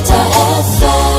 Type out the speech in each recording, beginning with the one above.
Vita FM.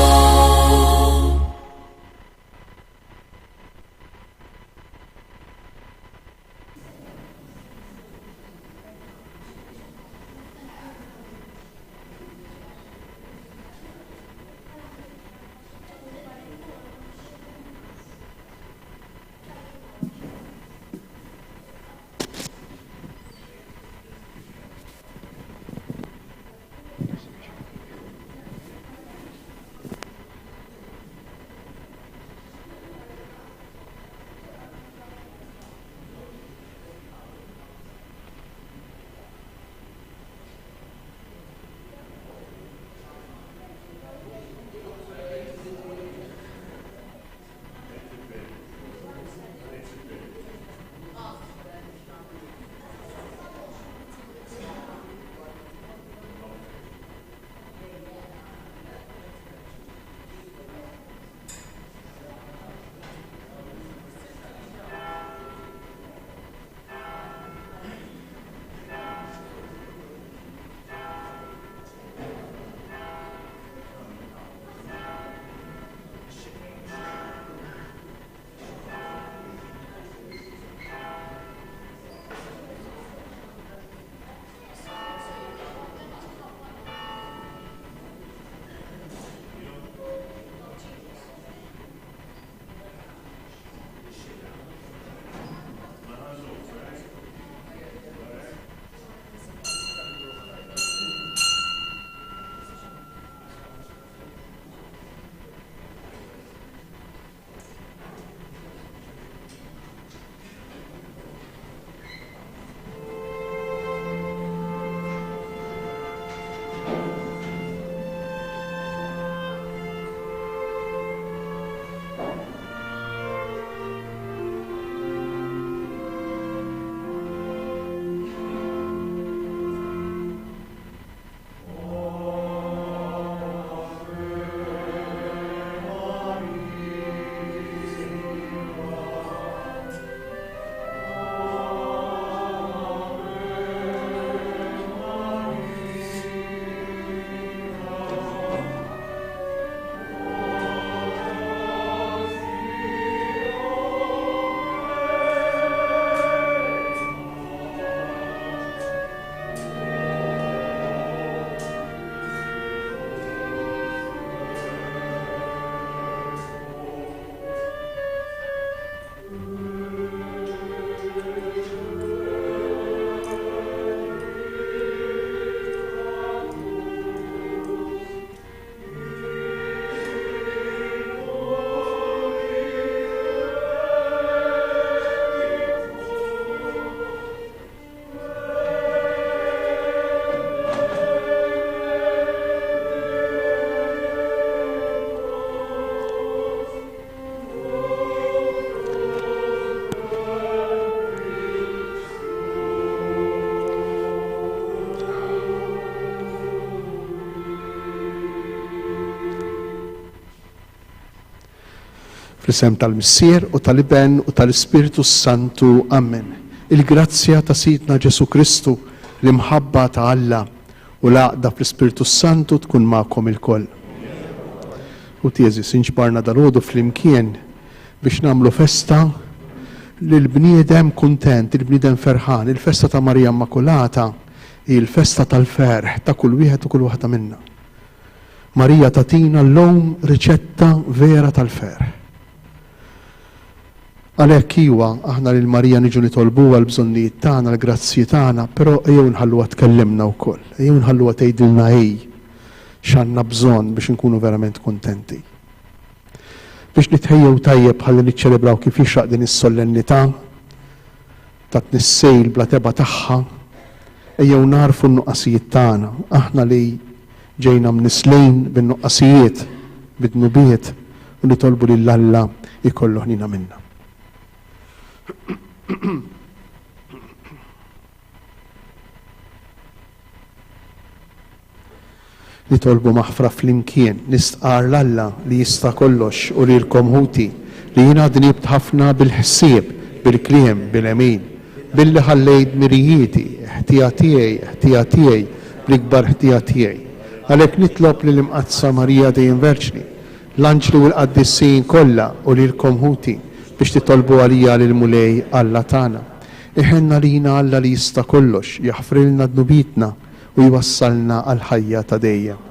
Fl-isem tal-Missier u tal-Iben u tal-Ispiritu Santu. Amen. Il-grazzja ta' Sidna Ġesu Kristu, l-imħabba ta' Alla u l-għaqda fl-Ispiritu Santu tkun ma'kom il-koll. U tieżi sinġbarna dal-għodu fl-imkien biex namlu festa l-bniedem kontent, il-bniedem ferħan, il-festa ta' Marija Immakulata, il-festa tal-ferħ ta' kull wieħed u kull waħda minna. Marija tatina l-lum riċetta vera tal-ferħ. Għalhekk iwa aħna lil Marija niġu nitolbuha l-bżonnijiet tagħna, l-grazzi tagħna, però ejjew nħalluha tkellimna wkoll, ejjew nħalluha tgħidilna x'għandna bżonn biex inkunu verament kontenti. Biex nitħejjew tajjeb ħalli niċċelebraw kif jixraq din is-solennità ta' tnissejl bla teba tagħha, ejjew narfu n-nuqqasijiet tagħna, aħna li ġejna mnislejn bin-nuqqasijiet, bid-dnubiet u nitolbu lil Alla jkollu ħnina minna. Nitolbu maħfra fl-imkien, nistqar l-Alla li jista' kollox u lilkom ħuti li jiena dnibt ħafna bil-ħsieb, bil-kliem, bil-emin, billi ħallejt mirijieti, ħtija tiegħi, bl-ikbar ħtija tiegħi. Għalhekk nitlob lil imqazza Marija dejjem Verġni, l-anġlu u l-qaddissin kollha u lilkom ħuti biex titolbu għalija lil mulej Alla tagħna. Iħenna lina Alla li jista' kollox, jaħfrilna dnubitna u jwassalna għal ħajja ta' dejjem.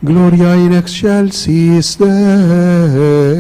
Gloria in excelsis Deo.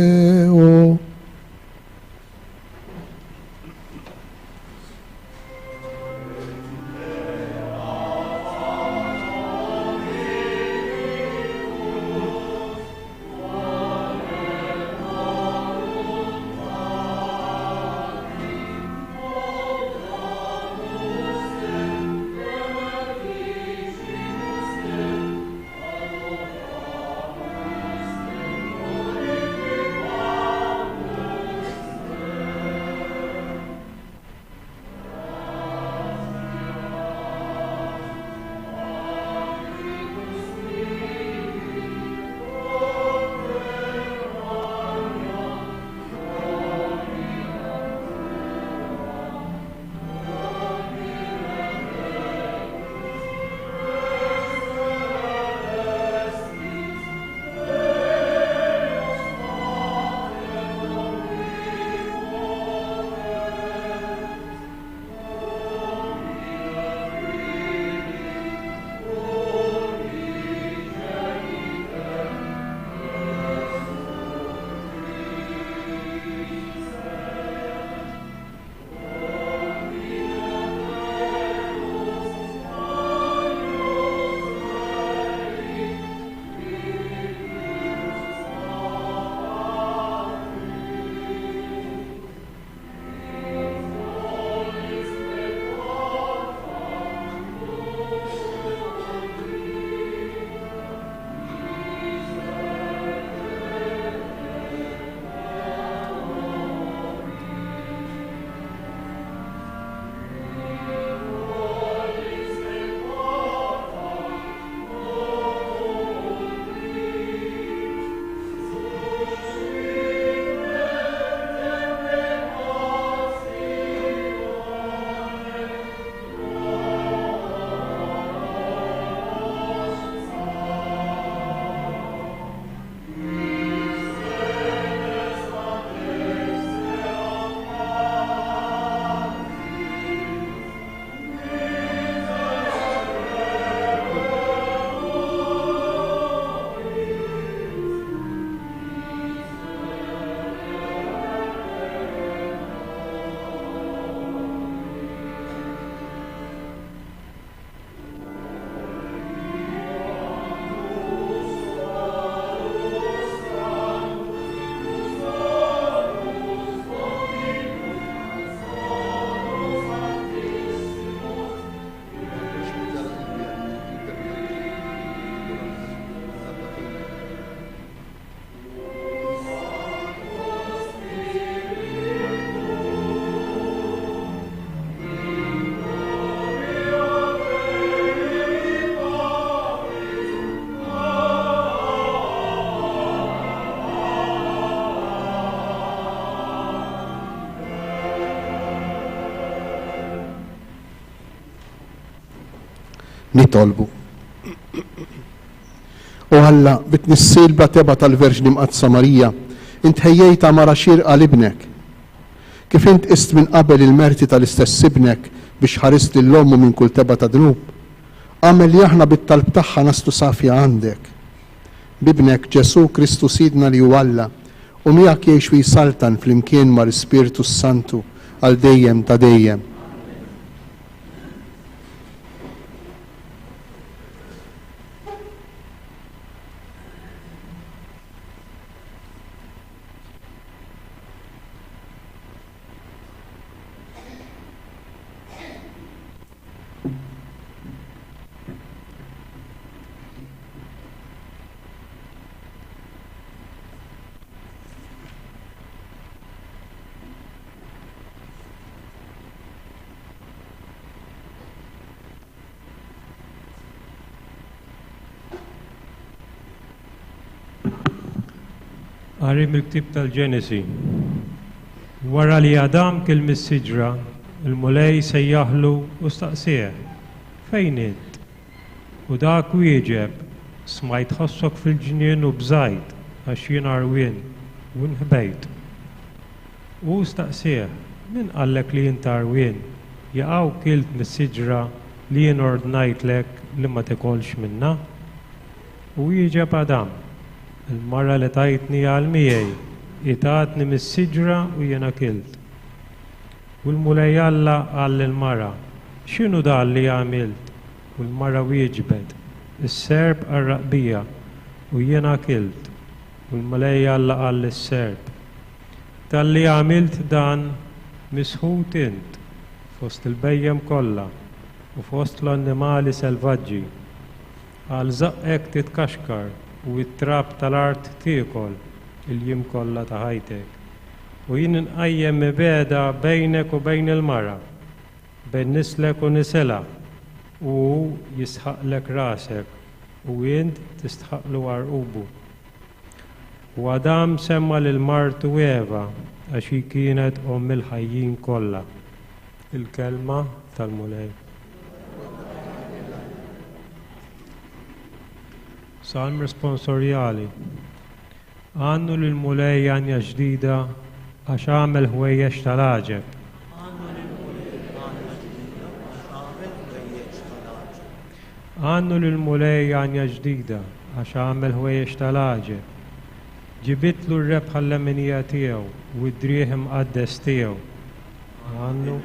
nitolbu. U Alla bit-nissilba teba tal-Verġni Mqaddsa Marija, int ħejjejta mara xirqa libnek. Kif int qist minn qabel il-merti tal-istess ibnek biex ħarist lill-ommu minn kull teba ta' dnub, għamel li aħna bit-talb tagħha naslu safja għandek. Bibnek Ġesu Kristu Sidna li hu Alla, u miegħek jgħix u jsaltan flimkien mal-Ispiritu Santu għal dejjem ta' dejjem. Qari mill-ktib tal-Ġenesi. Wara li Adam kien mis-siġra, il-mulej sejjaħlu u staqsih, fejn int? U dak wieġeb, smajt ħossok fil-ġnien u bżajt għax jien arwien u nħbejt. U staqsih, min qallek li jint arwien? Jaqgħu kilt mis-siġra li jien ordnajtlek li ma tikolx minna? U wieġeb Adam, il-marra li tajtni għal miegħi, itatni mis-siġra u jiena kilt. U l-mulej Alla għall il-mara, x'inhu dan li għamilt? U l-mara wieġbet, is-serb qarraq bija u jiena kilt. U l-mulej Alla għall is-serb, tal-li għamilt dan misħut int fost il-bejjem kollha u fost l-annimali selvaġġi. Għal zaqqek titkaxkar u it-trab tal-art tiekol il-jiem kollha ta' ħajtek. U jien nqajjem mibeda bejnek u bejn il-mara, bejn nislek u nisilha, u jisħaqlek rasek u int tistħaqlu għarqubu. U Adam semma lil martu Eva għax hi kienet il-ħajjin kollha. Il-kelma tal-mulej. Salm responsorjali. Għannu l-mulej għanja ġdida għax għamel ħwejjex tal-għaġeb. Għannu l-mulej għanja ġdida għax għamel ħwejjex tal-għaġeb. Ġibitlu r-rebħa l-leminija tiegħu u d-drieħ imqaddes tiegħu. Għannu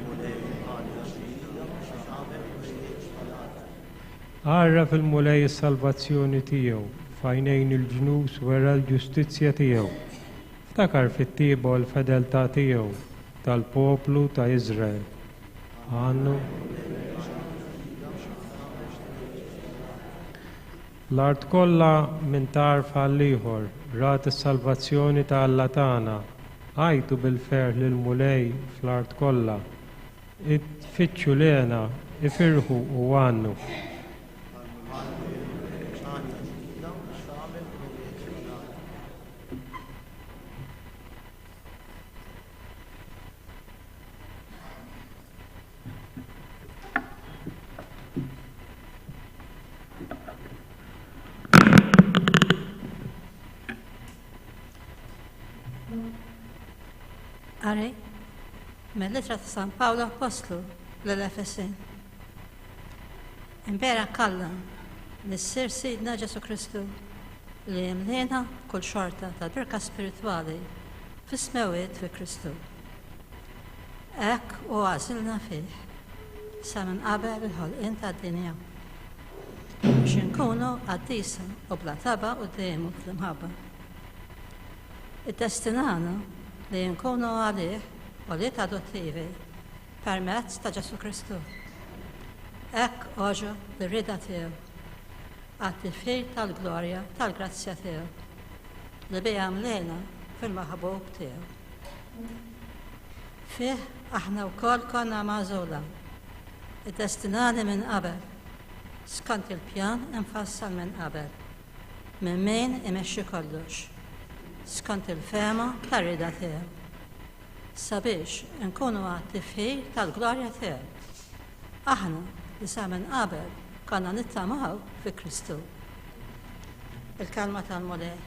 għarraf il-mulej is-salvazzjoni tiegħu, f'għajnejn il-ġnus wera l-ġustizzja tiegħu. Ftakar fit-tieba u l-fedeltà tiegħu tal-poplu ta' Iżrael. Għannu l-art kollha minn tarf għal ieħor rat is-salvazzjoni ta' Alla tagħna. Għajtu bil-ferħ lill-mulej fl-art kollha. Itfittxu lena, ifirħu u għannu. Għari, mill-litra ta' San Paolo Apostlu l-Efesin. Imbera kallam nissir Sidna Ġesu Kristu li jimlina kull xorta ta' birka spirituali fis-smewiet fi Kristu. Ek u għazilna fih sa minn qabel il-ħolqien ta' dinja. Biex nkunu għaddisa u bla taba u d-dejmu fl-imħabba. Id-destinana li nkunu għalih u li adottivi permezz ta' Ġesu Kristu. Ek oġu li rida tiegħu għat-tifir tal-glorja tal-grazzja tiegħu li bija mlejna fil-maħbub tiegħu. Fih aħna wkoll konna magħżula, id-destinani minn qabel, skont il-pjan infassal minn qabel, minn min imexxi kollox, skont il-fema tar-rida tiegħu, sabiex nkunu għat-tifir tal-glorja tiegħu. Aħna li sa minn qabel kanna nittamaw fi Kristu. Il-kalma tal-Mulej.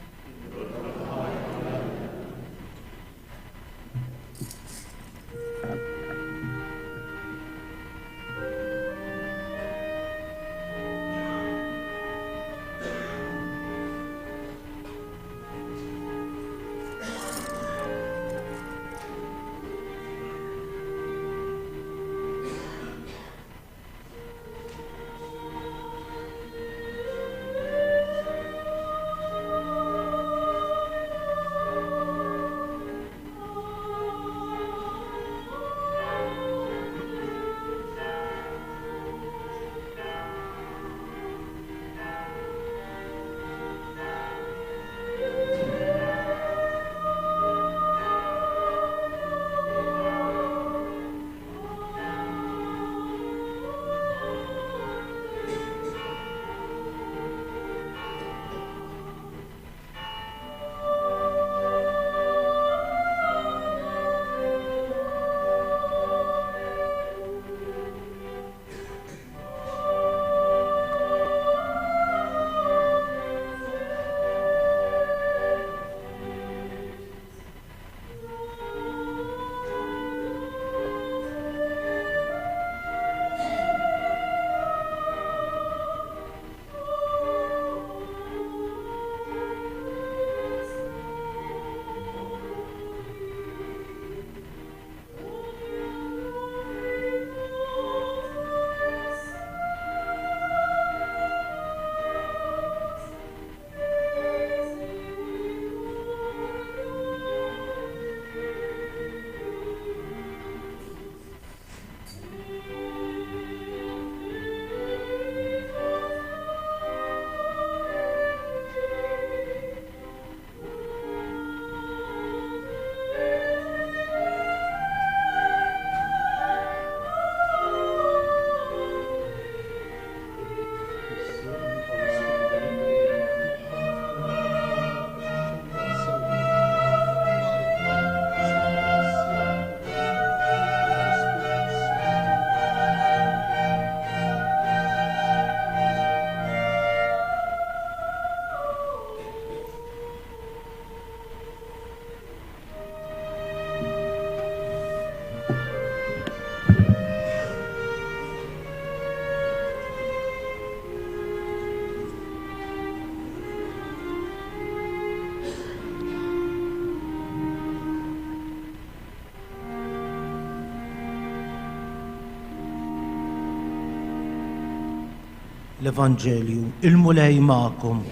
L-Evanġelju, il-Mulej ma'kom.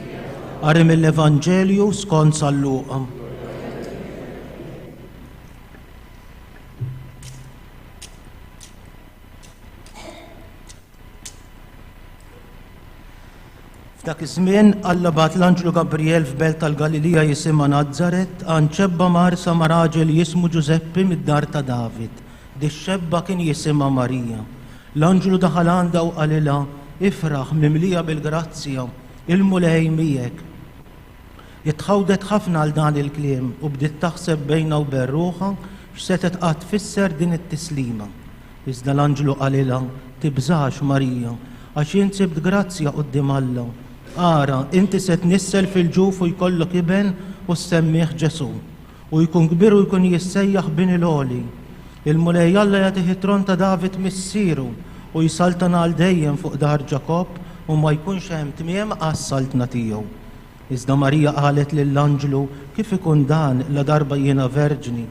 Qari mill-Evanġelju skont San Luqa. F'dak iż-żmien Alla bagħat l-Anġlu Gabriel f'belt tal-Galilija jisimha Nażaret għand xebba marsa ma' raġel jismu Ġuseppi mid-dar ta' David. Dix-xebba kien jisimha Marija. L-Anġlu daħal għandha u qalilha ifraħ mimlija bil-grazzja, il-Mulej miegħek. Jitħawdet ħafna għal dan il-kliem u bdiet taħseb bejna u berruħa x'setet qatt tfisser din it-tislima. Iżda l-Anġlu qalilha tibżax Marija għax inti sibt grazzja quddiem Alla. Ara, inti se tnissel fil-ġuf u jkollok iben u semmih Ġesu. U jkun kbir u jkun jissejjaħ bin il-għoli. Il-Mulej Alla jagħtih it-tron ta' David missieru u jisaltana għal dejjem fuq dar Ġakob u ma jkunx hemm tmiem għas-saltna tiegħu. Iżda Marija qalet lill-Anġlu kif ikun dan la darba jiena verġni.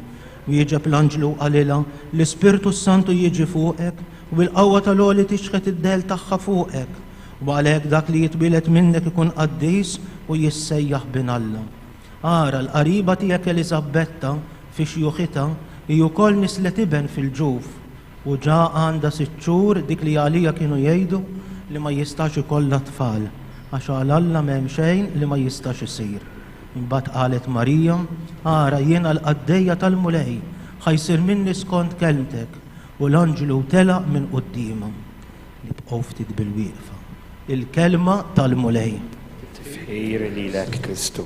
U jiġeb l-Anġlu qalilha l-Ispirtu Santu jiġi fuqek u bil-qawwa tal-għoli tixħet id-del tagħha fuqek. U għalhekk dak li jitbilet minnek ikun qaddis u jissejjaħ bin Alla. Ara l-qariba tiegħek Eliżabetta fi xjuħitha hi wkoll nislet iben fil-ġuf. U ġa għandha 6 xhur dik li għalija kienu jgħidu li ma jistax ikollha tfal, għax għal Alla m'hemm xejn li ma jistax isir. Imbagħad qalet Marija, ara jiena l-qaddejja tal-Mulej, ħajsir minni skont kelmtek, u l-Anġlu telaq minn qudiemha. Nibqgħu ftit bil-wieqfa. Il-kelma tal-Mulej. Tifħir lilek Kristu.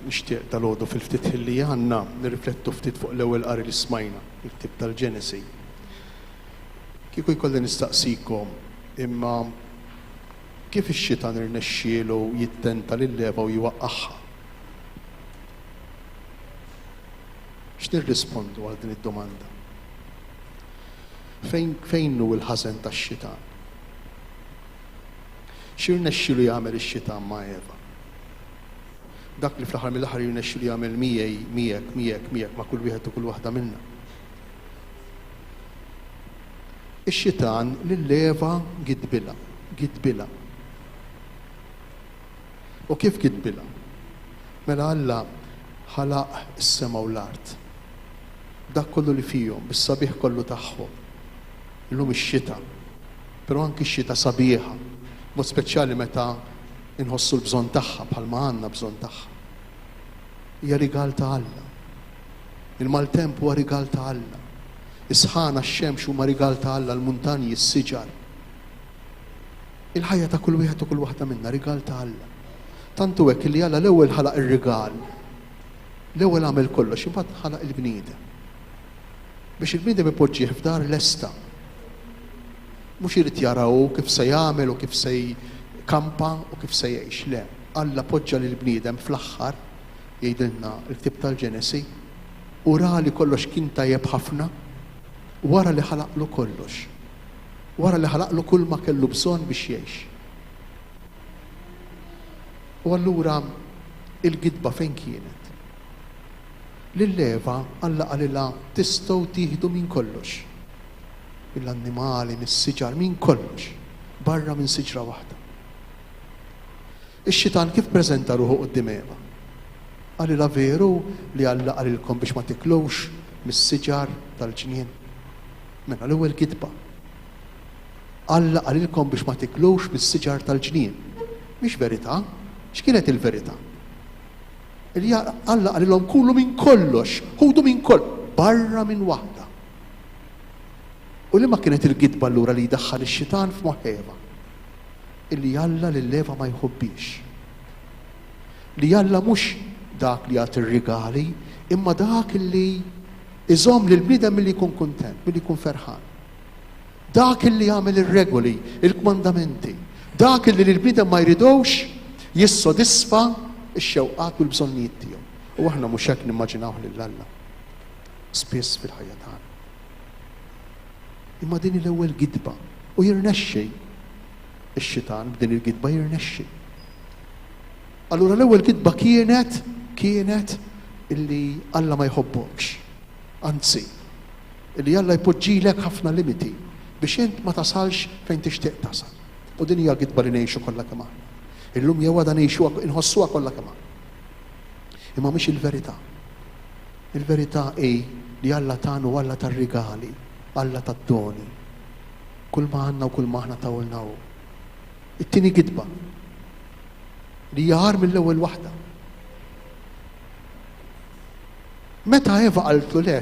nixtieq dal-għodu fil-ftitħ li għandna nirriflettu ftit fuq l-ewwel qari li smajna, il-ktib tal-Ġenesi. Kieku jkolli nistaqsikom, imma kif ix-xitan irnexxielu jittenta lill-Eva u jwaqqagħha? X'nirrispondu għal din id-domanda? Fejn hu l-ħażen tax-xitan? X'irnexxielu jagħmel ix-xitan ma' Eva? Dak li fl-aħħar mill-aħħar jirnexxielu jagħmel miegħek ma' kull wieħed u kull waħda minnha. Ix-xitan lill-Eva gidbilha. U kif gidbilha? Mela Alla ħalaq is-sema u l-art. Dak kollu li fihom, bis-sabiħ kollu tagħhom. Illum ix-xita, però anki x-xita sabiħa, mod speċjali meta inħossu l-bżonn tagħha bħalma għandna bżonn tagħha. Hija rigal ta' Alla. Il-maltemp huwa rigal ta' Alla. Is-sħana x-xemx huma rigal ta' Alla, l-muntanji, s-siġar. Il-ħajja ta' kull wieħed u kull waħda minna rigal ta' Alla. Tantu hekk li Alla l-ewwel ħalaq ir-rigal. L-ewwel għamel kollox, imbagħad ħalaq il-bniedem. Biex il-bniedem ipoġġih f'dar lesta. Mhux irid jaraw kif se jagħmel u kif se kampa u kif se jgħix. Le, Alla poġġa lil bniedem fl-aħħar jgħidilna l-ktib tal-Ġenesi u ra li kollox kien tajjeb ħafna wara li ħalaqlu kollox. Wara li ħalaqlu kull ma kellu bżonn biex jgħix. U allura il-gidba fejn kienet? Lill-Eva Alla qalilha tistgħu tieħdu minn kollox. Mill-annimali, mis-siġar, minn kollox. Barra minn siġra waħda. Ix-xitan kif preżenta ruħu quddiem Eva? Qalilha veru li Alla qalilkom biex ma tiklux mis-siġar tal-ġnien. Mela l-ewwel gidba. Alla qalilkom biex ma tiklux mis-siġar tal-ġnien. Mhix verità? X'kienet il-verità? Alla qalilhom kulu minn kollox, ħudu minn barra minn waħda. U li ma kienet il-gidba allura li jdaħħal ix-xitan f'moħħ Eva? Illi Alla lill-Eva ma jħobbix. Li Alla mhux dak li jagħti ir-rigali, imma dak li iżomm lil bniedem milli jkun kuntent, milli jkun ferħan. Dak li jagħmel ir-regoli, il-kmandamenti, dak li l-bniedem ma jridux jissodisfa x-xewqat u l-bżonnijiet tiegħu. U aħna mhux hekk nimmaġinaw lil Alla. Spiss fil-ħajja tagħna. Imma din l-ewwel gidba u jirnexxi ix-xitan b'din il-gidba jirnexxi. Allura l-ewwel gidba kienet illi Alla ma jħobbokx. Anzi, illi Alla jpoġġilek ħafna limiti biex int ma tasalx fejn tixtieq tasal. U din hija gidba li ngħixu kollha kemm aħna. Illum jew għada ngħixuha inħossuha kollha kemm aħna. Imma mhix il-verità. Il-verità hi li Alla tagħnu Alla tar-rigali, Alla tad-doni. Kull ma għandna u kull ma aħna tawilnaw. It-tieni gidba li hija mill-ewwel waħda. Meta Eva qaltlu le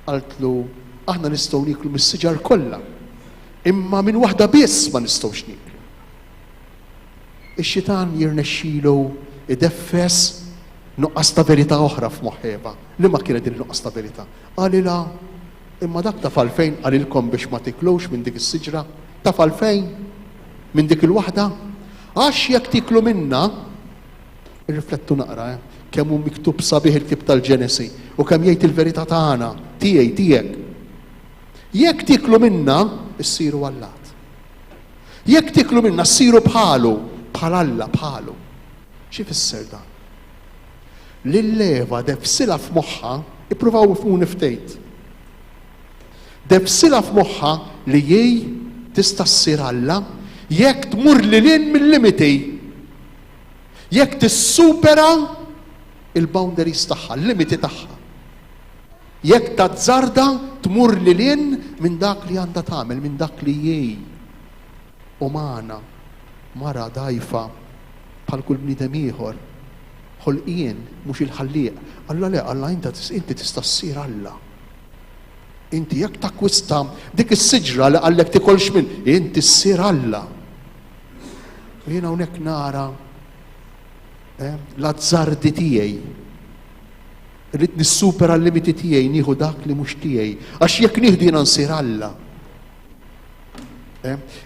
qaltlu aħna nistgħu niklu mis-siġar kollha, imma minn waħda biss ma nistgħux niklu. Ix-xitan jirnexxielu ideffes nuqqas ta' verità oħra f'moħħ Eva. Li ma kienet din nuqqas ta' verità? Qalilha imma dak taf għalfejn qalilkom biex ma tiklux minn dik is-siġra? Taf għalfejn? Minn dik il-waħda? Għax jekk tiklu minna, irriflettu naqra, kemm hu miktub sabiħ il-ktib tal-Ġenesi u kemm jgħid il-verità tagħna, tiegħek. Jekk tiklu minna, issiru Allat. Jekk tiklu minna, ssiru bħalu, bħal Alla, bħalu. Xi fisser dan? Lill-Eva defsila f'moħħha, ippruvaw ifhmu niftejt. Defsila f'moħħa li jej tista' ssir Alla jekk tmur lilin mill-limiti. Jekk tissupera il-boundaries tagħha, l-limiti tagħha. Jekk tazzarda tmur lilin minn dak li għandha tagħmel, minn dak li jej umana, mara dajfa bħal kull bniedem ieħor, ħolqien mhux il-ħallieq. Alla le, Alla inti tista' ssir Alla. Inti jekk takkwista dik is-siġra li qallek tikolx minn, inti ssir Alla. U jiena hawnhekk nara l-azzardi tiegħi. Rrid nissupera l-limiti tiegħi, nieħu dak li mhux tiegħi. Għax jekk nieħdu jiena nsir Alla.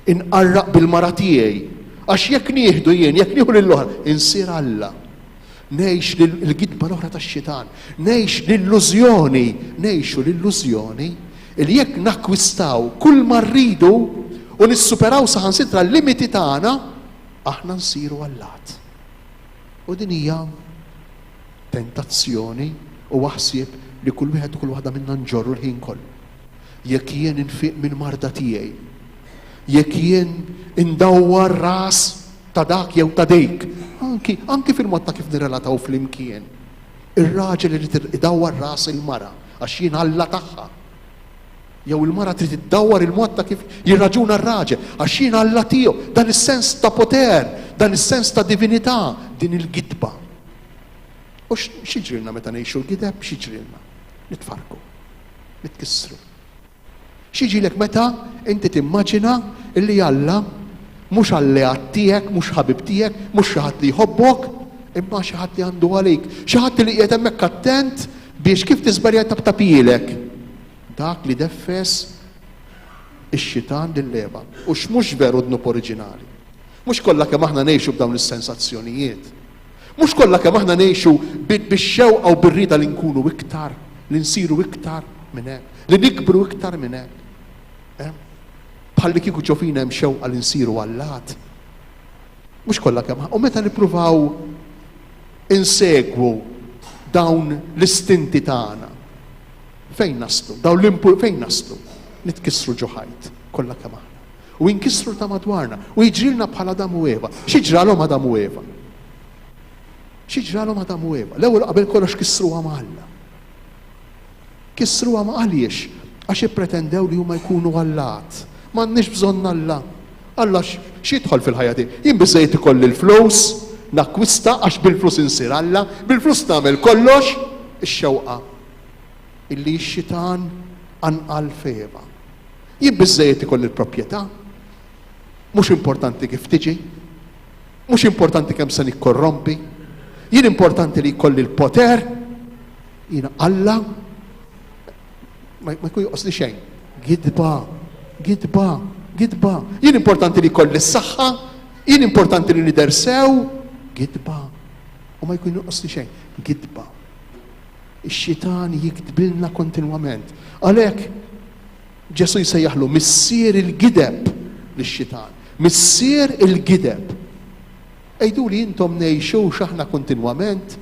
Inqarraq bil-mara tiegħi. Għax jekk nieħdu jien, jekk nieħu lill-oħra, insir Alla. Ngħix l-gidba l-oħra tax-xitan. Ngħix ngħixu l-illużjoni li jekk nakkwistaw kull ma rridu u nissuperaw saħansitra l-limiti tagħna, aħna nsiru Allat. U din hija tentazzjoni u waħsieb li kull wieħed u kull waħda minna nġorru l-ħin kollu. Jekk jien infiq minn marda tiegħi, jekk jien indawwar ras ta' dak jew ta' dik, anki fil-mod ta' kif nirrelataw fl-imkien. Ir-raġel irid idawwar ras il-mara għax jien Alla tagħha. Jew il-mara trid iddawwar il-mod ta' kif jirraġuna r-raġel għax jien Alla tiegħu, dan is-sens ta' poter, dan is-sens ta' divinità, din il-gidba. U x'jiġrilna meta ngħixu l-gideb, x'jiġrilna? Nitfarku, nitkissru. X'jiġilek meta inti timmaġina illi Alla mhux alleat tiegħek, mhux ħabib tiegħek, mhux xi ħadd li jħobbok, imma xi ħadd li għandu għalik, xi ħadd li qiegħed hemmhekk attent biex kif tisbarja tabtapilek. Dak li deffes ix-xitan lil-leba. U x'mhux veru d-nup oriġinali. Mhux kollha kemm aħna ngħixu b'dawn is-sensazzjonijiet. Mhux kollha kemm aħna ngħixu bix-xewqa u bir-rieda li nkunu iktar, li nsiru iktar minn hekk, li nikbru iktar minn hekk. Bħalli kieku ġofina hemm xewqa li nsiru Allat. Mhux kollha kemm u meta nippruvaw insegwu dawn l-istinti tagħna. Fejn naslu? Dawn fejn naslu? Nitkissru ġoħajt kollha kemm aħna. U jinkissru ta' madwarna u jiġrilna bħala Adam u Eva. X'jiġralhom Adam u Eva? X'jiġralhom Adam u Eva? L-ewwel qabel kollox kissruha ma' Alla. Kissruha ma' għaliex għax ippretendew li huma jkunu Allat. M'għandniex bżonn Alla. Alla x'jidħol fil-ħajja tiegħi? Jien biżejjed ikolli l-flus, nakkwista għax bil-flus insir Alla, bil-flus nagħmel kollox, ix-xewqa illi x-xitan anqal f'Eva. Jien biżejjed ikolli l-proprjetà, mhux importanti kif tiġi, mhux importanti kemm se nikkorrompi, jien importanti li jkolli l-poter, jien Alla ma jkun joqosli xejn. Gidba. Jien importanti li jkolli s-saħħa, jien importanti li nidersew, gidba. U ma jkun joqosli xejn. Gidba. Ix-xitan jiktbilna kontinwament. Għalhekk Ġesu jsejjaħlu missier il-gideb lix-xitan. Missier il-gideb. Ejdu li intom ngħixu x'aħna kontinwament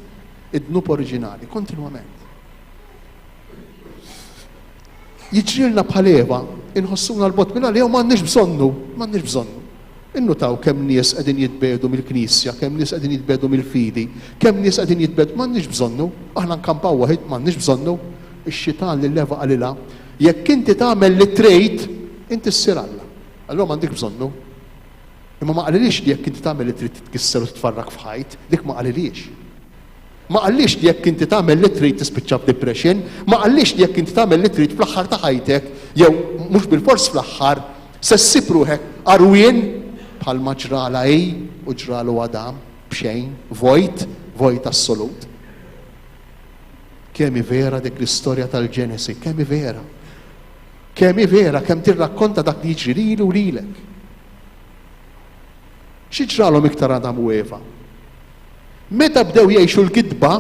id-dnub oriġinali, kontinwament. Jiġrilna bħal Eva, inħossuna l-bot minn għalija u m'għandniex bżonnu. Innutaw kemm nies qegħdin jitbedu mill-Knisja, kemm nies qegħdin jitbedu mill-fidi, kemm nies qegħdin jitbedu, m'għandniex bżonnu, aħna nkampaw waħed m'għandniex bżonnu. Ix-xitan li l-Eva qalilha, jekk inti tagħmel li trid, inti ssir Alla. Allura m'għandek bżonnu. Imma ma qalilix li jekk inti tagħmel li trid titkisser u titfarrak f'ħajt, dik ma qalilix. Ma qallix li jekk inti tagħmel li trid tispiċċa f'depression, ma qallix li jekk inti tagħmel li trid fl-aħħar ta' ħajtek, jew mhux bil-fors fl-aħħar, se ssib ruħek arwien bħal ma ġrala u ġralu Adam b'xejn, vojt assolut. Kemm hi vera dik l-istorja tal-Ġenesi, kemm hi vera. Kemm hi vera, kemm tirrakkonta dak li jiġri lilu u lilek. X'ġralhom iktar Adam u Eva? Meta bdew jgħixu l-gidba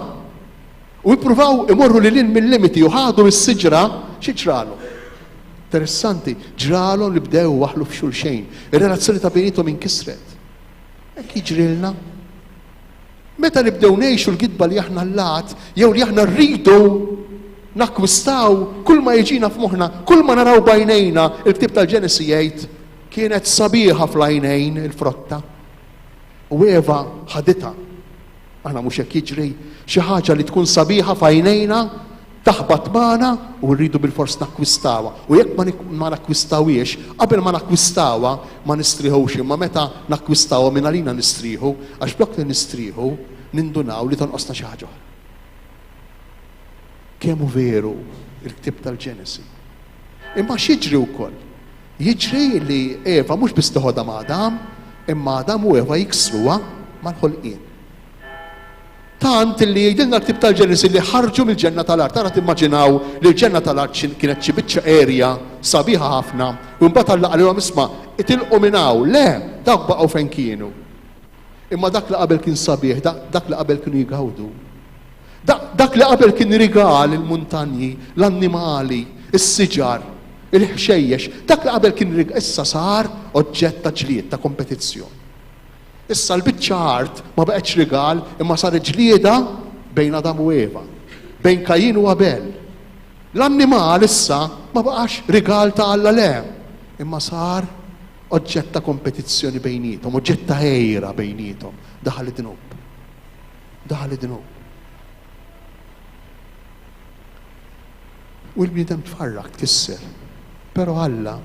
u jippruvaw imorru lil mill-limiti u ħadu mis-siġra, x'ġralhom? Interessanti, ġralhom li bdew waħlu f'xulxejn. Ir-relazzjoni ta' bejniethom inkisret. Hekk jiġrilna. Meta li bdew ngħixu l-gidba li aħna Allat, jew li aħna rridu nakkwistaw kull ma jiġina f'moħħna, kull ma naraw bajnejna, il-ktieb tal-Ġenesi jgħid kienet sabiħa fl-għajnejn il-frotta. U Eva ħaditha. Aħna mhux hekk jiġri xi ħaġa li tkun sabiħa f'għajnejna taħbat magħna u rridu bil-fors nakkwistawha. U jekk ma nakkwistawiex, qabel ma nakkwistawha ma nistrieħux, imma meta nakkwistawha minn għalina nistrieħu, għax blok li nistrieħu nindunaw li tonqosna xi ħaġa. Kemm hu veru il-ktieb tal-Ġenesi. Imma x'jiġri wkoll? Jiġri li Eva mhux biss toħodha ma' Adam, imma Adam u Eva jiksruha mal-ħolqien. Tant li jgħidilna l-ktib tal-Ġenesi li ħarġu mill-ġenna tal-art. Tara timmaġinaw li l-ġenna tal-art kienet xi biċċa erja sabiħa ħafna u mbagħad Alla qalilhom isma' itilqu minn hawn. Le, dawk baqgħu fejn kienu. Imma dak li qabel kien sabiħ, dak li qabel kienu jgawdu. Dak li qabel kien rigal il-muntanji, l-annimali, is-siġar, il-ħxejjex, dak li qabel kien rigal issa sar oġġett ta' ġlied ta' kompetizzjoni. Issa l-biċċa art ma baqgħetx rigal imma saret ġlieda bejn Adam u Eva, bejn Kajin u Abel. L-annimal issa ma baqax rigal ta' Alla le, imma sar oġġett ta' kompetizzjoni bejnietom, oġġett ta' ħejra bejnietom. Daħal id-dnub. U l-bniedem tfarrak tkisser. Però Alla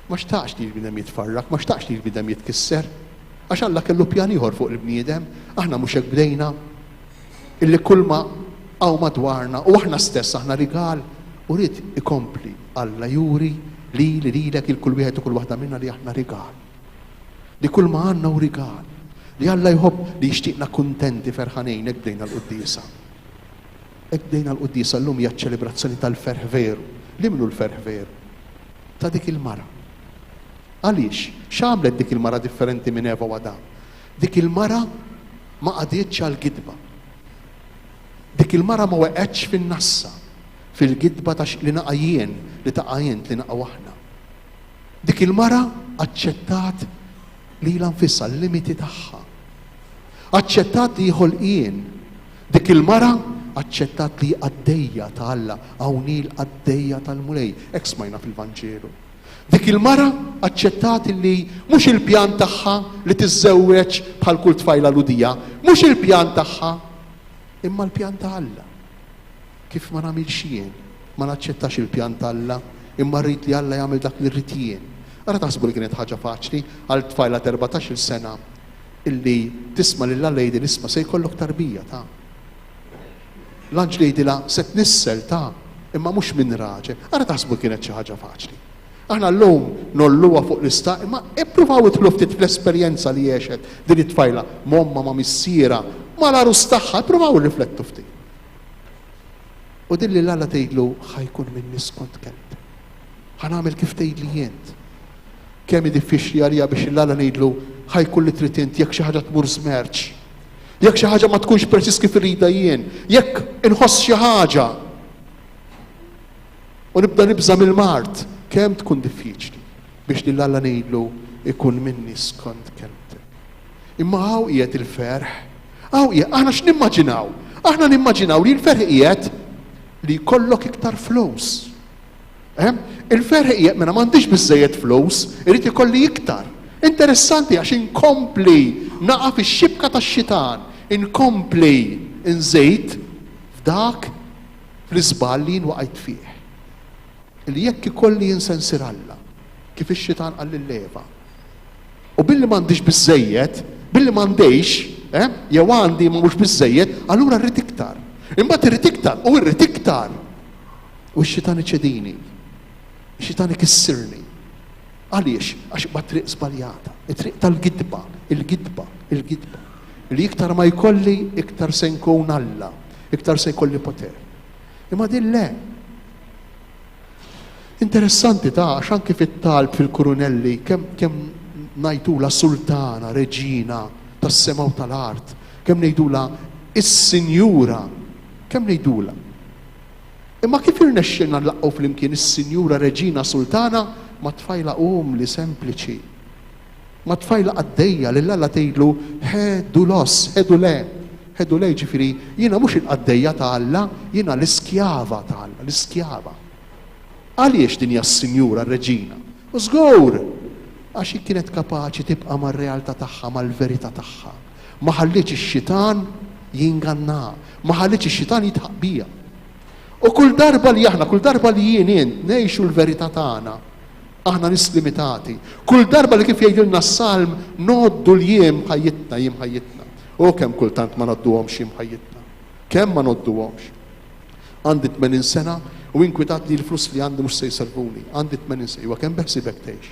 ma xtaqx li l-bniedem jitfarrak, ma xtaqx li l-bniedem jitkisser. Għax Alla kellu pjan ieħor fuq il-bniedem, aħna mhux hekk bdejna illi kull ma hawn madwarna u aħna stess aħna rigal u rid ikompli Alla juri lilek il-kull wieħed u kull waħda minna li aħna rigal. Li kull ma għandna u rigal. Li Alla jħobb li jixtieqna kuntenti ferħanejn hekk bdejna l-Qudiesa. Hekk bdejna l-Qudiesa llum hija ċ-ċelebrazzjoni tal-ferħ veru. Li minnu l-ferħ veru? Ta' dik il-mara. Għaliex? X'għamlet dik il-mara differenti minn Eva u Adam? Dik il-mara ma qadietx għall-gidba. Dik il-mara ma weqgħetx fin-nassa, fil-gidba li naqa' jien, li taqa' jien, li naqa' aħna. Dik il-mara aċċettat lilha nfisha l-limiti tagħha. Aċċettat li ħolqien. Dik il-mara aċċettat li għaddejja ta' Alla, hawnil għaddejja tal-mulej. Hekk smajna fil-Vanġelu. Dik il-mara aċċettat li mhux il-pjan tagħha li tiżżewweġ bħal kull tfajla ludija, mhux il-pjan tagħha, imma l-pjan ta' Alla. Kif ma nagħmilx jien, ma naċċettax il-pjan ta' Alla, imma rrid li Alla jagħmel dak li rrid jien. Ara taħsbu li kienet ħaġa faċli għal tfajla 14-il sena illi tisma' lil Alla jgħidil isma' se jkollok tarbija ta' l-anġel jgħidilha se tnissel ta' imma mhux minn raġel. Ara taħsbu kienet xi ħaġa faċli. Aħna llum nolluha fuq l-ista, imma ippruvaw idħlu ftit fl-esperjenza li għexet din it-tfajla momma ma missiera ma l-arus tagħha, ippruvaw irriflettu ftit. U din li Alla tgħidlu ħajkun minni skont kelb. Ħanagħmel kif tgħidli jient. Kemm diffiċli għalija biex Alla ngħidlu ħajkun li trid int jekk xi ħaġa tmur żmerġ. Jekk xi ħaġa ma tkunx preċiż kif irrida jien, jekk inħoss xi ħaġa u nibda nibża mill-mart. Kemm tkun diffiċli biex li Alla ngħidlu ikun minni skont kelbtek. Imma hawn qiegħed il-ferħ, hawn qiegħed aħna x'nimmaġinaw? Aħna nimmaġinaw li l-ferħ qiegħed li jkollok iktar flus. Il-ferħ qiegħed meta m'għandix biżżejjed flus, irid ikolli iktar. Interessanti għax inkompli naqa' fix-xibka tax-xitan, inkompli nżejt f'dak fl-iżball li nwaqgħet fih. Li jekk ikolli jinsensir Alla, kif ix-xitan qal lil-Eva. U billi m'għandix biżżejjed, billi m'għandix, jew għandi ma mhux biżżejjed, allura rrid iktar. Imbagħad irrid iktar u rrid iktar. U x-xitan iċedini. Ix-xitan ikissirni. Għaliex? Għax ma triq żbaljata, it-triq tal-gidba, il-gidba. Li iktar ma jkolli, iktar se nkun Alla, iktar se jkolli poter. Imma din le. Interessanti ta' għax anke fit-talb fil-Kurunelli kemm ngħidula sultana, reġina tas-sema u tal-art, kemm ngħidula is-Sinjura, kemm ngħidula. Imma kif irnexxilna nlaqgħu flimkien is-Sinjura Reġina Sultana ma tfajla li sempliċi. Ma tfajla għaddejja li Alla tgħidlu ħedu los, ħedu le ġifieri jiena mhux il-qaddejja ta' Alla, jiena l-iskjava ta' Alla, l-iskjava. Għaliex din hija s-Sinjura Reġina? U żgur għax hi kienet kapaċi tibqa' mar-realtà tagħha, mal-verità tagħha. Ma ħallitx ix-xitan jinganna, ma ħallitx ix-xitan jitħaq bija. U kull darba li jien ngħixu l-verità tagħna, aħna nis limitati. Kull darba li kif jgħidilna s-salm noddu l-jiem ħajjitna. U kemm kultant ma nodduhomx jiem ħajjitna. Kemm ma nodduhomx. Għandi 80 sena u inkwitat li l-flus li għandi mhux se jservuni. Għandi 80 sena, kemm beħsibek tgħix?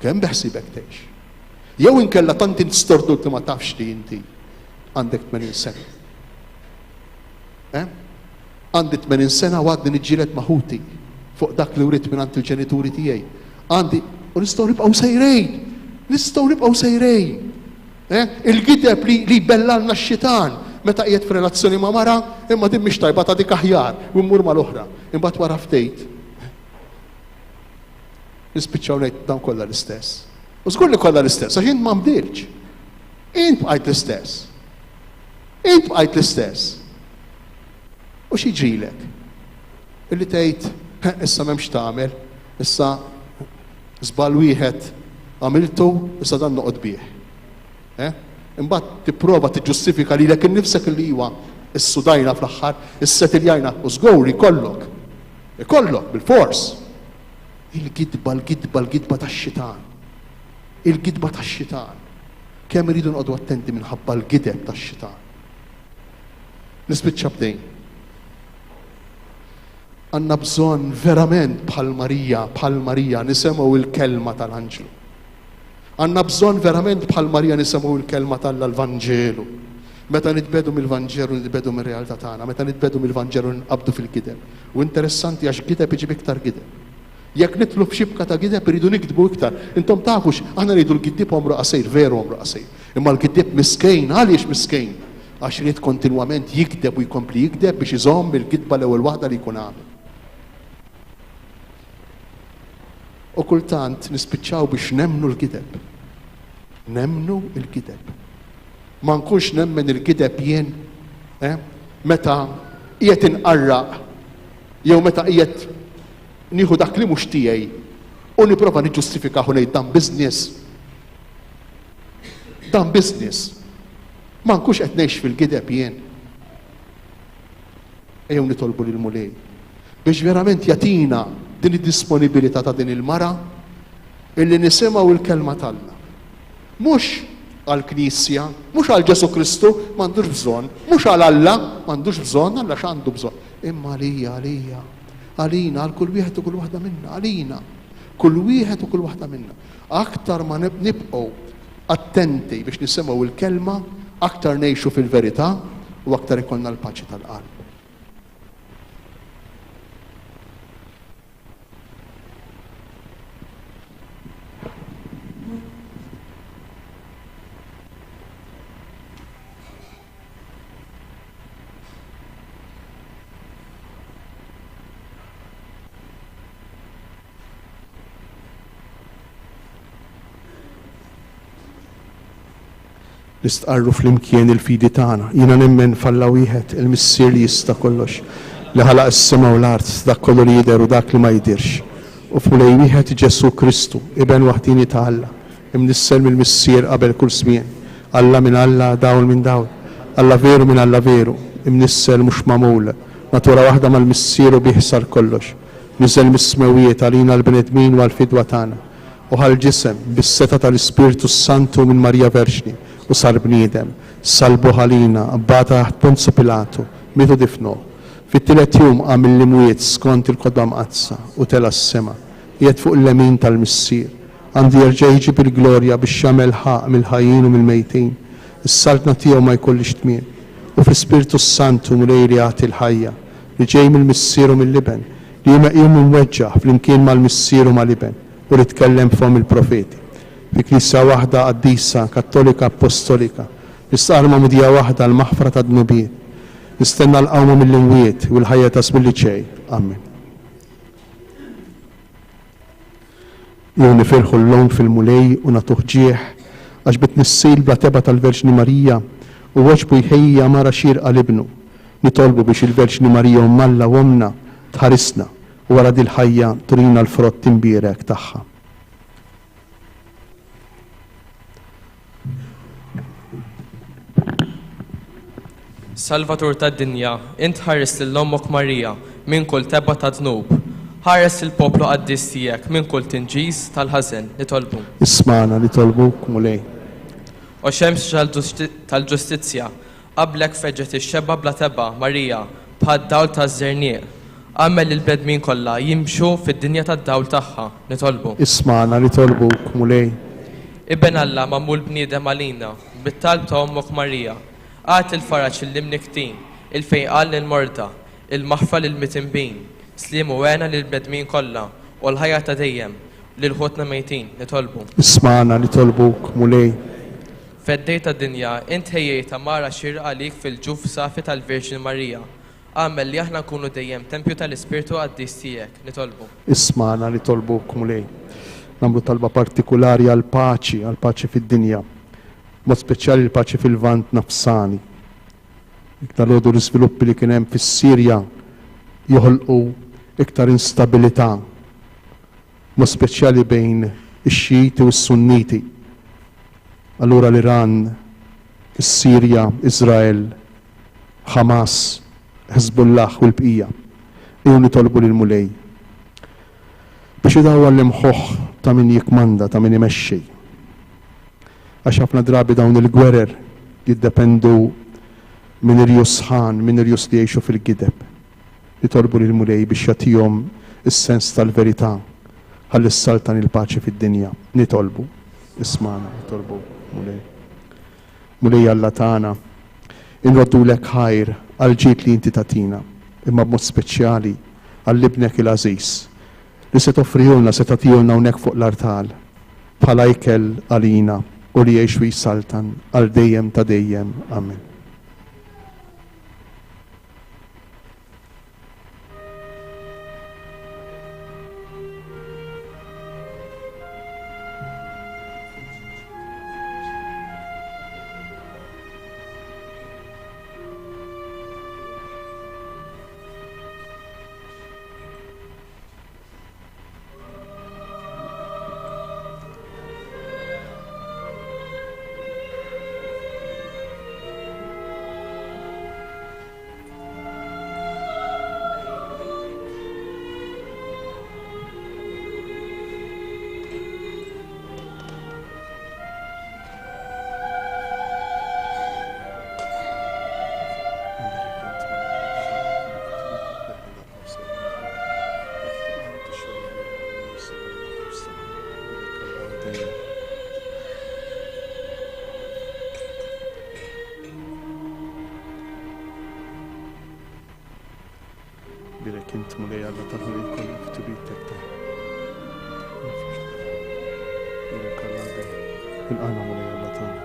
Kemm beħsibek tgħix? Jew inkella tant int stordut li ma tafx li inti. għandek 80 sena. Għandi 80 sena u għadni niġġieled maħuti fuq dak li wrid minn il-ġenituri tiegħi. Għandi, u nistgħu nibqgħu sejrejn. Nistgħu nibqgħu sejrejn. Il-gideb li bellalna x-xitan meta qiegħed f'relazzjoni ma' mara, imma din mhix tajba ta' dik aħjar u mmur mal-oħra. Imbagħad wara ftejt. Nispiċċaw ngħid dan kollha l-istess. U żgur li kollha l-istess, għax int ma mbdilx. Int bqajt l-istess. Int bqajt l-istess. U xi ġrilek? Illi tgħid, issa m'hemmx tagħmel, issa żball wieħed għamiltu, issa dan noqgħod bih. Imbagħad tipprova tiġġustifika lilek innifsek li huwa issudajna fl-aħħar, issettiljajna u żgur ikollok. Ikollok bil-fors. Il-gidba tax-xitan. Il-gidba tax-xitan. Kemm iridu nqogħdu attenti minħabba l-gideb tax-xitan. Nispiċċa bdejn. Għandna bżonn verament bħal Marija nisemgħu il-kelma tal-Anġlu. Għandna bżonn verament bħal Marija nisemgħu il-kelma tal-Vanġelu. Meta nitbedu mill-Vanġelu nitbedu mir-realtà tagħna, meta nitbedu mill-Vanġelu nqabdu fil-gideb. U interessanti għax gideb iġib iktar gideb. Jekk nitlu f'xibka ta' gideb iridu nikdbu iktar. Intom tafux aħna rridu l-giddieb omru qasir, veru omru qasir. Imma l-giddieb miskejn, għaliex miskejn? Għax irid kontinwament jikdeb u jkompli jikdeb biex iżomm il-gidba l-ewwel waħda li jkun għamel. U kultant nispiċċaw biex nemnu l-gideb. Nemnu l-gideb. Ma nkunx nemmen il-gideb jien meta qiegħed inqarraq jew meta qiegħed nieħu dak li mhux tiegħi u nipprova niġġustifikaw ngħid dan business. Dan business. Ma nkunx qed ngħix fil-gideb jien. Ejjew nitolbu lil mulej biex verament jagħtina din id-disponibilità ta' din il-mara illi nisimgħu il-kelma tagħna. Mhux għall-Knisja, mhux għal Ġesu Kristu m'għandux bżonn, mhux għal Alla m'għandux bżonn, Alla x'għandu bżonn. Imma għalija, għalina, għal kull wieħed u kull waħda minna, għalina. Kull wieħed u kull waħda minna. Aktar ma nibqgħu attenti biex nisimgħu il-kelma, aktar ngħixu fil-verità u aktar ikollna l-paċi tal-qalb. Nistqarru fl-imkien il-fidi tagħna. Jiena nemmen falla wieħed il-missier li jista' kollox li ħalaq is-sema u l-art dak kollu li jidher u dak li ma jidhirx. U f'mulej wieħed Ġesu Kristu, iben waħdini ta' Alla, imnissel mill-missier qabel kull żmien. Alla minn Alla, dawl minn dawl. Alla veru minn Alla veru, imnissel mhux magħmul. Natura waħda mal-missier u biħsar kollox. Niżel mis-smewijiet għalina l-bnedmin u għall-fidwa tagħna. U ħal-ġisem bis-seta tal-Ispiritu Santu minn Marja Verġni u sar bniedem, salbu ħalina, abbata taħt Ponzu Pilatu, mitu difnu. Fit-tielet jum għamil l-imwiet skont il-kodba mqazza u tela s-sema, qiegħed fuq l-lemin tal-missier. Għandu jerġa' jiġi bil-glorja biex jagħmel ħaq mill-ħajjin u mill-mejtin. Is-saltna tiegħu ma jkollix tmiem. U fl-Ispiritu Santu mulej jagħti l-ħajja li ġej mill-missier u mill-liben, li jmeqjum imweġġaħ flimkien mal-missier u mal-liben u li tkellem fhom il-profeti. Fi Knisja waħda qaddisa, kattolika, apostolika, nistaqarma mudija waħda l-maħfra ta' dnubiet, nistenna l-qawma mill-imwiet u l-ħajja ta' smilli ċej. Amen. Jew nifirħu l-lon fil-mulej u natuħ ġieħ għax bitnissil bla teba tal-Verġni Marija u waġbu jħejja mara xirqa l-ibnu. Nitolbu biex il-Verġni Marija u malla u omna tħarisna u wara dil-ħajja turina l-frott timbierek tagħha. Salvatur tad dinja, int ħares lill-ommok Marija minn kull tebba ta' dnub. Ħares il-poplu qaddis tiegħek minn kull tinġis tal-ħażen nitolbu. Ismana nitolbuk mulej. U xemx tal-ġustizzja, qablek feġġet ix-xebba bla tebba Marija bħad dawl taż-żernieq. Għamel il-bedmin kollha jimxu fid-dinja tad-dawl tagħha nitolbu. Ismana nitolbuk mulej. Ibben Alla magħmul bniedem għalina bit-talb ta' ommok Marija. Għat il-faraċ il-limniktin, il-fejqal lil-morda, il-maħfa lil-mitimbin, slimu għena lil-bledmin kollha u l-ħajja ta' dejjem lil-ħutna mejtin nitolbu. Ismana nitolbuk mulej. Feddej ta' dinja, int ħejjejta mara xirqa għalik fil-ġuf safi tal-Virgin Marija. Għamel li aħna nkunu dejjem tempju tal-Ispirtu għaddis tiegħek nitolbu. Ismana nitolbuk mulej. Namlu talba partikolari għal-paċi fid-dinja. Mod speċjali l-paċi fil-vant nafsani. Iktar lodu l-iżviluppi li kien hemm fis-Sirja joħolqu iktar instabilità. Mod speċjali bejn ix-Xiti u s-Sunniti. Allura l-Iran, is-Sirja, Izrael, Hamas, Hezbollah u l-bqija. Iju nitolbu lil-mulej. Biex idaw għall-imħuħ ta' min jikmanda, ta' min imexxi. Għax ħafna drabi dawn il-gwerer jiddependu minn irjus sħan, minn irjus li jgħixu fil-gideb. Nitolbu lil-mulej biex jagħtihom is-sens tal-verità ħalli s-saltan il-paċi fid-dinja. Nitolbu. Ismana, nitolbu mulej. Mulej Alla tagħna, inroddulek ħajr għal ġid li inti tatina, imma b'mod speċjali għall-ibnek il-Aziz li se toffrijulna, se tagħtihulna hawnhekk fuq l-artal bħala ikel għalina u li jgħix jisaltan għal dejjem ta' dejjem. Amen. Bilek int mulej Alla taħlu li jkollna f'tibitek ta' bilek Alla il-qana mulej Alla tagħna.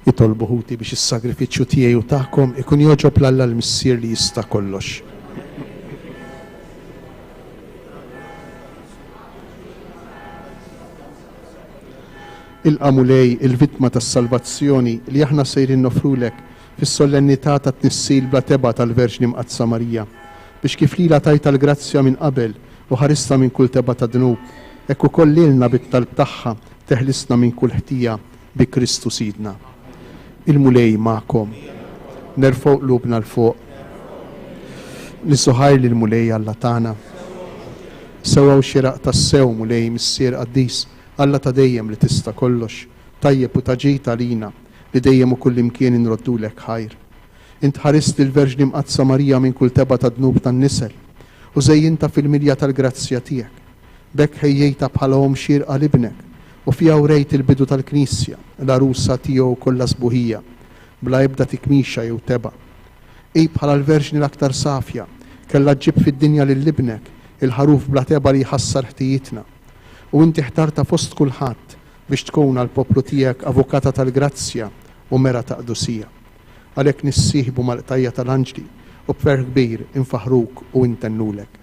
Jitolbu ħuti biex is-sagrifiċċju tiegħi u tagħkom ikun joġob l-Alla l-Missier li jista' kollox. il-qamulej il-vittma tas-salvazzjoni li aħna sejrin nofrulek fis-solennità ta' tnissil bla teba tal-Verġni Mqaddsa Marija biex kif lila tajta l-grazzja minn qabel u ħarista minn kull teba ta' dnub, hekk ukoll lilna bit-talb tagħha teħlisna minn kull ħtija bi Kristu Sidna. Il-mulej magħkom. Nerfgħu qlubna l-fuq. Nisuħajr li l-mulej Alla tagħna. Sewaw xieraq tas-sew mulej missier qaddis Alla ta' dejjem li tista' kollox, tajjeb u taġita lina li dejjem u kull imkien inroddulek ħajr. Int ħarist il-Verġni Mqaddsa Marija minn kull teba ta' dnub tan-nisel u żejjinta fil-milja tal-grazzja tiegħek. Bekk ħejjejta bħala xierqa libnek u fiha wrejt il-bidu tal-Knisja, l-arusa tiegħu kollha sbuħija, bla ebda tikmixa jew teba. Ej bħala l-Verġni l-aktar safja kellha ġib fid-dinja lil libnek il-ħaruf bla teba li jħassar ħtijitna. U inti ħtarta fost kulħadd biex tkun għall-poplu tiegħek avukata tal-grazzja u mera ta' qdusija. Għalhekk nissieħbu mal-qtajja tal-anġli u b'ferħ kbir infaħruk u intennulek.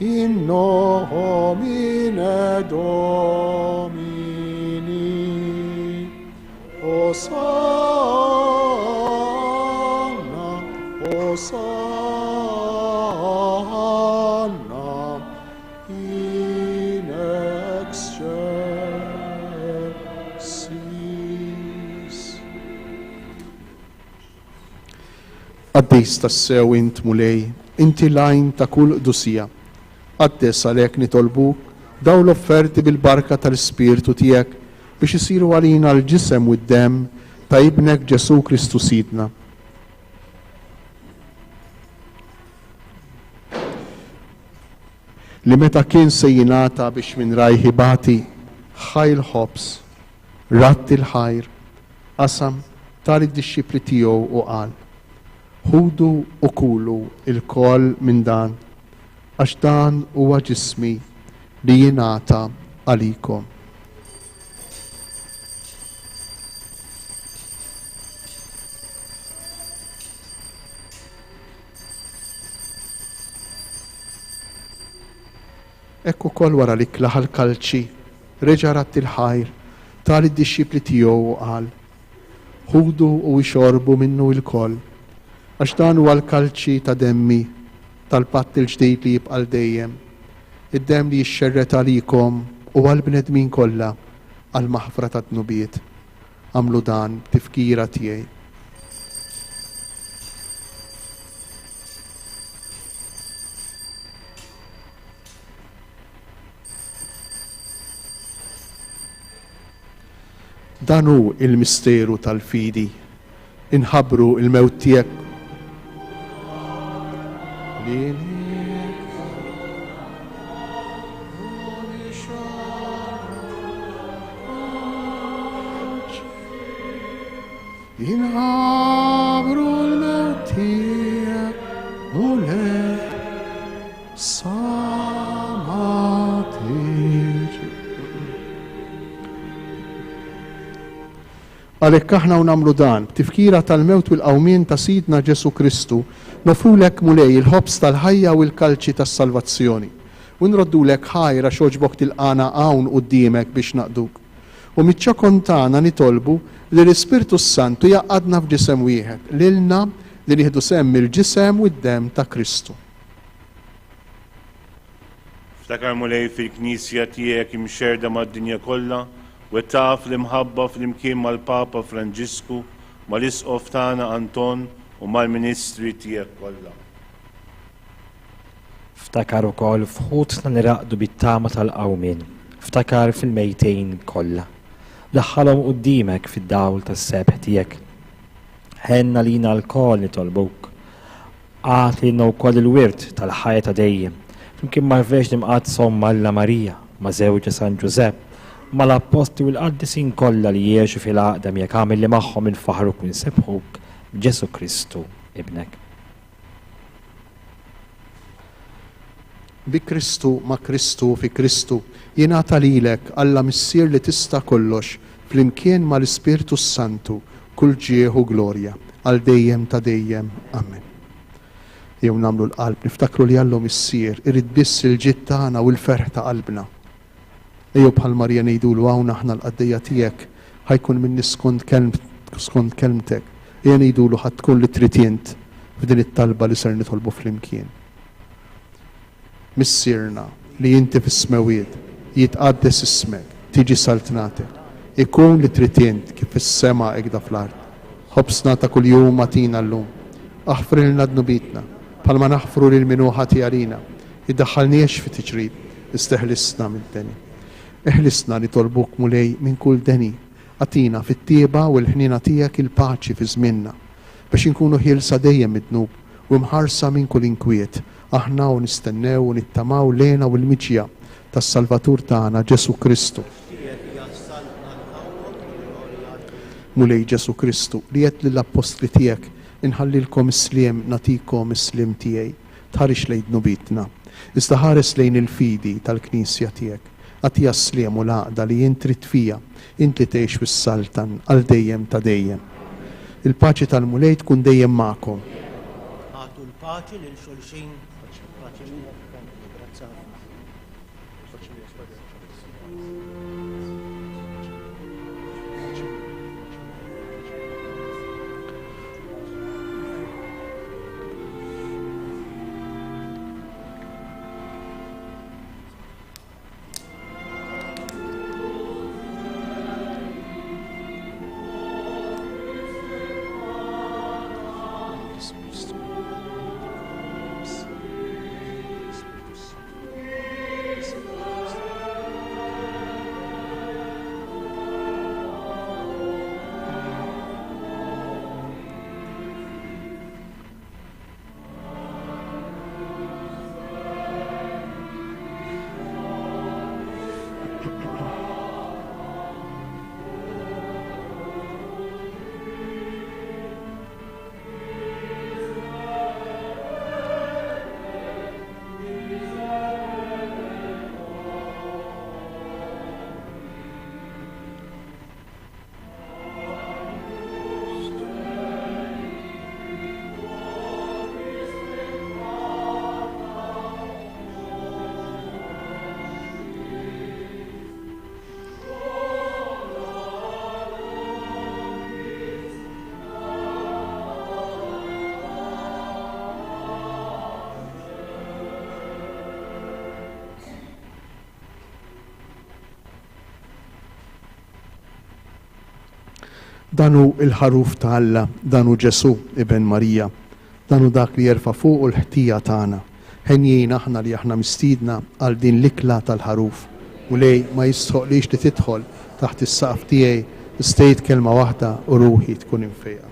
in nomine Domini. Hosanna, Hosanna, in excelsis. Għaddejs tassew int mulej, inti lajn ta' kull qdusija. Għaddes għalhekk nitolbuk daw l-offerti bil-barka tal-Ispirtu tiegħek biex isiru għalina l-ġisem u d-dem ta' ibnek Ġesu Kristu Sidna. Li meta kien se jingħata biex minn rajħibati ħajl ħobs, ratti l-ħajr, qasam tal id-dixxipli tiegħu u qal: ħudu u kulu il-koll minn dan, għax dan huwa ġismi li jingħata għalikom. Ekku kol wara li klaħal kalċi, reġa' ratti l-ħajr, tal id-dixxipli tiegħu u qal: ħudu u jxorbu minnu il-koll, għax dan huwa l-kalċi ta' demmi tal-patt il-ġdid li jibqal dejjem, id-dem li jixxerret għalikom u għal-bnedmin kollha għal-maħfra ta' dnubiet. Għamlu dan b'tifkira tiegħi. Dan hu il-misteru tal-fidi, inħabru il-mewt tiegħek jinħabru l-mewtijek mulej samatir. Għalhekk aħna u nagħmlu dan, tifkira tal-mewt u l-qawmien ta' Sidna Ġesu Kristu, nofrulek mulej il-ħobs tal-ħajja u l-kalċi tas-salvazzjoni. U nroddulek ħajra xoġbok tilqana hawn quddiemek biex naqduk. U miċ-ċokon tagħna nitolbu li l-Ispirtu Santu jaqadna f'ġisem wieħed, lilna li nieħdu semm il-ġisem u d-dem ta' Kristu. Ftakar mulej fil-Knisja tiegħek imxerda mad-dinja kollha, u taf l-imħabba fl-imkien mal-Papa Franġisku, mal-Isqof tagħna Anton u mal-Ministri tiegħek kollha. Ftakar ukoll fħutna niraqdu bit-tama tal-qawmien, ftakar fil-mejtejn kollha. Daħħalhom quddiemek fid-dawl tas-sebħ tiegħek. Ħenna lina l-kol nitolbuk. Għatlina wkoll il-wirt tal-ħajja ta' dejjem. Flimkien marvex nimqadshom Malla Marija, ma' żewġa San Ġusepp, mal-apposti u l-qaddisin kollha li jgħixu fil-għaqdem jekk għamil li magħhom infaħruk u nsebħuk Ġesu Kristu ibnek. Bi Kristu, ma' Kristu, fi Kristu, jingħata lilek Alla missier li tista' kollox flimkien mal-Ispirtu Santu kull ġieħ u glorja għal dejjem ta' dejjem. Amen. Jew nagħmlu l-qalb niftakru li Allu missier irid biss il-ġid tagħna u l-ferħ ta' qalbna. Ejjew bħal Marja ngħidulu hawn aħna l-qaddejja tiegħek ħajkun minni skont kelmtek. Ejja ngħidulu ħadd tkun li trid int f'din it-talba li ser nitolbu flimkien. Missierna li inti fis-smewiet jitqaddes ismek, tiġi saltnatek, ikun li trid int kif fis-sema hekk fl-art. Ħobsna ta' kuljum matina llum, aħfrilna dnubitna, bħalma naħfru lil minuħati għalina, iddaħħalniex fi tiġrid, isteħlisna mid-deni. Eħlisna nitolbuk mulej minn kull deni, għatina fit-tieba u l-ħnina tiegħek il-paċi fi żmienna, biex inkunu ħielsa dejjem mid-dnub u mħarsa minn kull inkwiet, aħna u nistennew u nittamaw lejna u l-miċja tas-Salvatur tagħna Ġesu Kristu. Mulej Ġesu Kristu li qed lill-apostli tiegħek inħallilkom isliem natikom islim tiegħi tħarix lejn dnubitna. Iżda ħares lejn il-fidi tal-Knisja tiegħek. Għatija sliem u laqda li jien trid fija, int li tgħix fis-saltan għal dejjem ta' dejjem. Il-paċi tal-mulej tkun dejjem magħkom. Għatu l-paċi lil xulxin. Danu il-ħaruf ta' Alla, danu Ġesu ibn Marija, danu dak li jerfa' fuq il-ħtija tagħna. Ħenjien aħna li aħna mistiedna għal din l-ikla tal-ħaruf. U lej ma jistħoqlix li tidħol taħt is-saqf tiegħi istejt kelma waħda u ruħi tkun infejqa.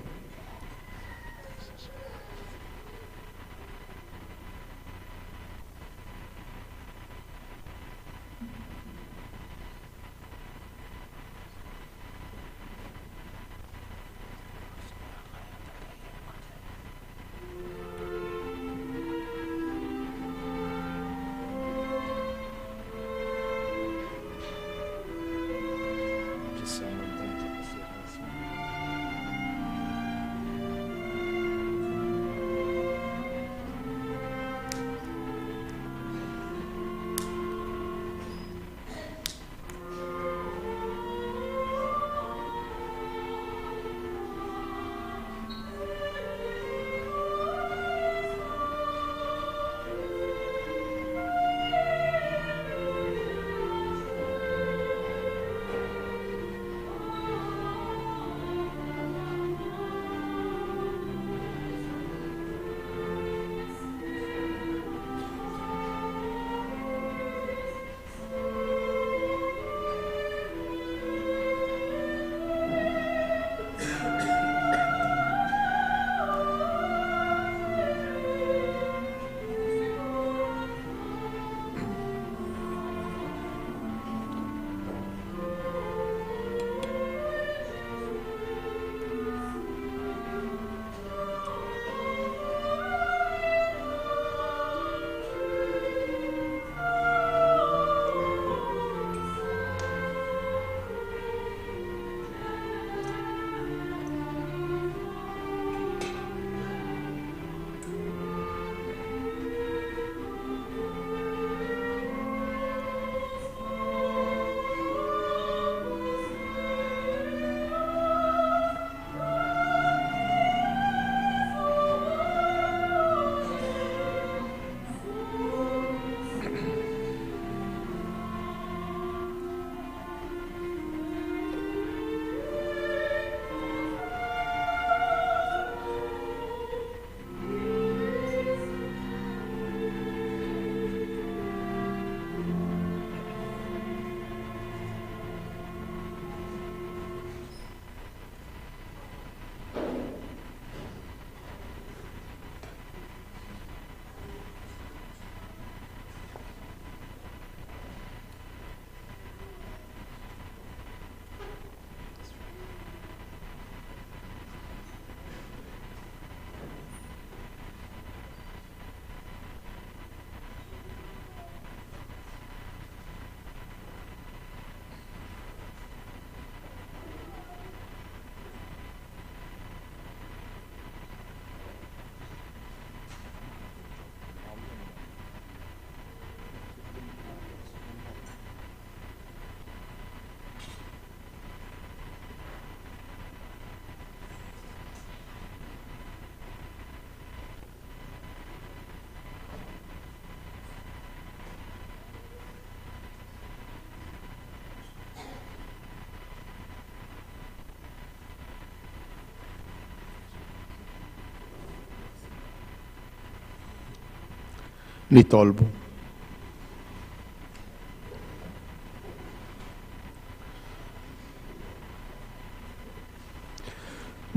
nitolbu.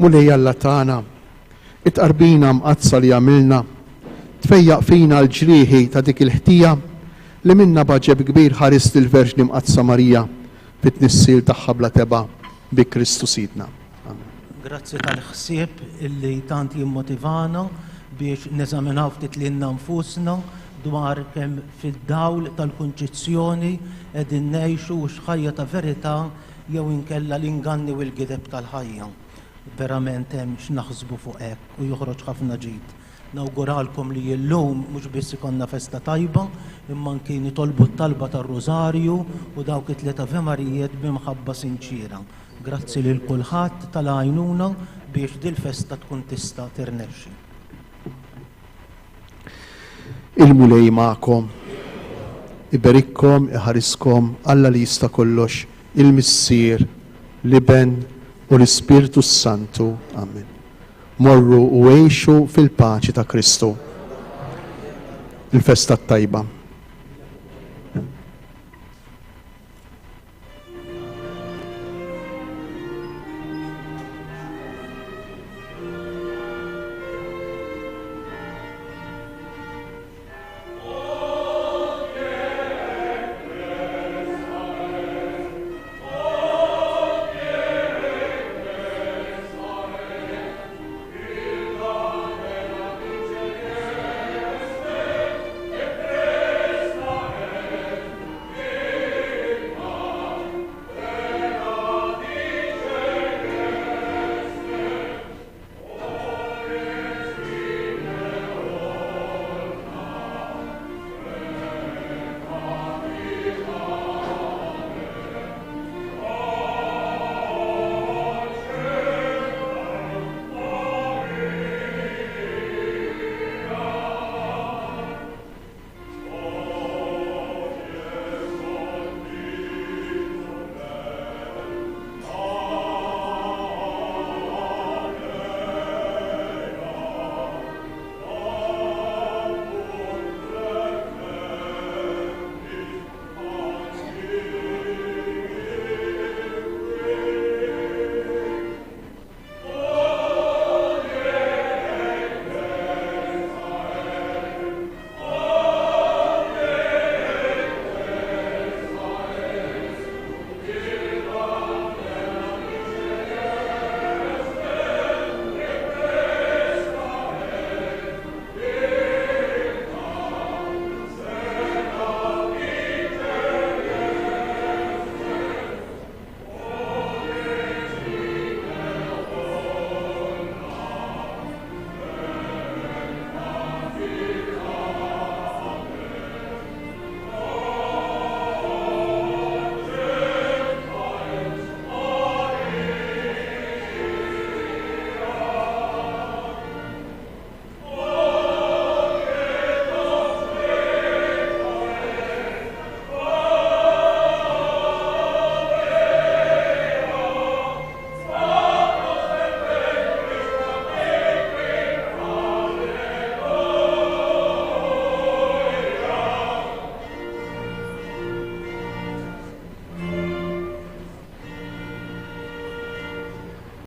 Mulej Alla tagħna, itqarbina mqazza li għamilna, tfejjaq fina l-ġrieħi ta' dik il-ħtija li minna baġeb kbir ħarist il-Verġni mqazza Marija fit-tnissil tagħha bla teba bi Kristu Sidna. Grazzi tal-ħsieb illi tant jimmotivana biex neżaminaw ftit lilna nfusna dwar kemm fid-dawl tal-kunċizzjoni qegħdin ngħixu x'ħajja ta' verità jew inkella l-inganni u l-gideb tal-ħajja. Verament hemm x'naħsbu fuq hekk u joħroġ ħafna ġid. Nawguralkom li llum mhux biss ikonna festa tajba, imma anke nitolbu t-talba tar-Rożarju u dawk it-tliet Ave Marijiet b'imħabba sinċira. Grazzi lil kulħadd tal-għajnuna biex dil-festa tkun tista' tirnexxi. Il-mulej magħkom, iberikkom, iħariskom Alla li jista' kollox, il-Missier, l-Iben u l-Ispirtu Santu. Amen. Morru u għejxu fil-paċi ta' Kristu. Il-festa tajba.